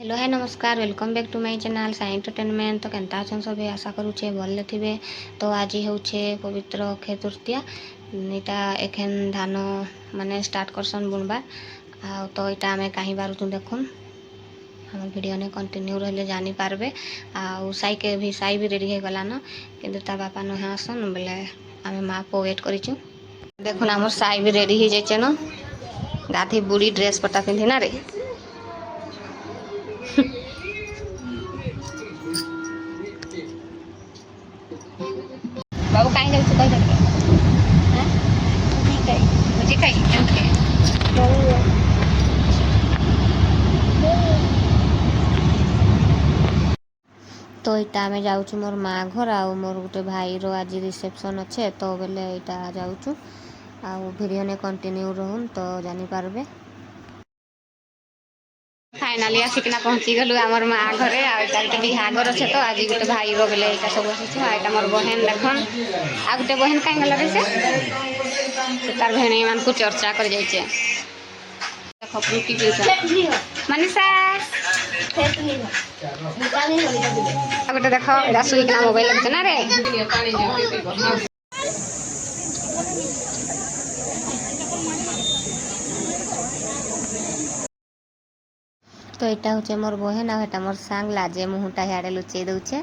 Hello है नमस्कार welcome back to my channel Sai entertainment. तो केनता अछन सभी आशा करूचे भले थे। तो आज होचे पवित्र अक्षय तृतीया। इटा एखेन धान माने स्टार्ट करसन बुणबार आ तो इटा आमे कहीं बार देखुन हम वीडियो ने कंटिन्यू रहले जानी पारबे। आ साई भी रेडी हो गलान किंतु ता बापा न आसन बेले आमे माँ को वेट करिछु। देखुन हमर साई भी रेडी हो जाइछे न गाधी बुढ़ी ड्रेस पटा पिंधि ना रे। बाबू कहीं जाऊँ कही देखे मुझे कही तो इटा आमे जाऊँ मोर माँ घर आ मोर गोटे भाई रो आज रिसेप्शन अच्छे तो बेले इटा जाऊँ आ वीडियो ने कंटिन्यू रहून तो जानी पारबे। फाइनाली आसिकना पहुँची गलु आमर माँ घरे आटा गोटे बिहागर अच्छे तो आज गोटे भाई रो बेले इटा सब आसी आटा मोर बहन देखन आ गोटे बहन कहीं गला रे से तार भेणी मान को चर्चा कर जाइछे। देखो फ्रूटी पीउछ मनीषा आ गोटे देखो दासुई के मोबाइल लगते ना रे। तो यहाँ हूँ मोर बहन आटा मोर सांग लाजे मुहटा हियाड़े लुचे दौचे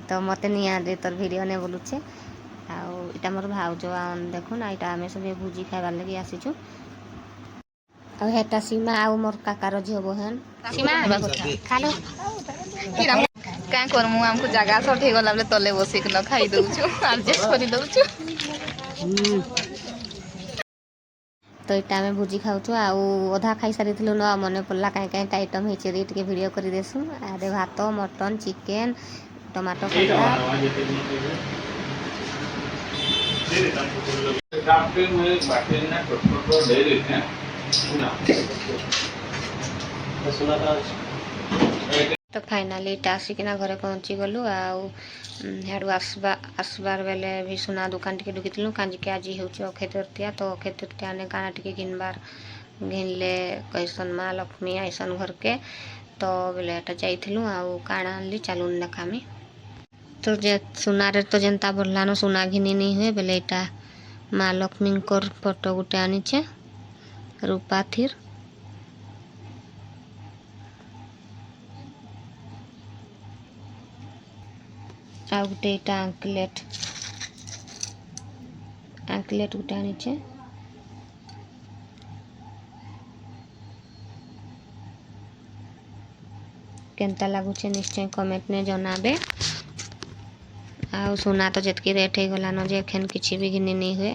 तो मत निया दे तोर वीडियो ने बोलुचे आटा मोर भाउज आन देखुन आटा आम सब भुजी खाइबार लगे आसीचु आटा सीमा आ मोर काकार झील बहन सीमा खालो क्या करमु हमको जगह सट हो गला बेले तले बसिक न खाई दउछु एडजस्ट करि दउछु। तो इटा आम भुजी खाऊँ आधा खाई सारी न मन पड़ा कहीं कहीं आइटम होती टे भिड कर देसु आधे भात मटन चिकेन टमाटो खटा तो फाइनाली इटा आसिकिना घरे पहुँची गलु आड़ू आसबार बेले भी सुना दुकान टे ढुकीलु कहीं आज हूँ अक्षय तृतीया तो अक्षय तृतीया ने काना टे घिनबार घिनले कैसन माँ लक्ष्मी आइसन घर के तो बेले एटा जाइलु आउ काना आनली चलुन देखामी तो जे सुनारे तो जेनता बोलानो सुना घिनी नहीं हुए बेले इटा माँ लक्ष्मी फोटो गोटे आनीचे रूपा थीर आ गोटे इटा आंकलेट गोटे आनीचे केनता लगुचे निश्चय कमेंट ने जनाबे। आ सुना तो जितकी रेट हो गलान जे एखन किसी भी घिनी नहीं हुए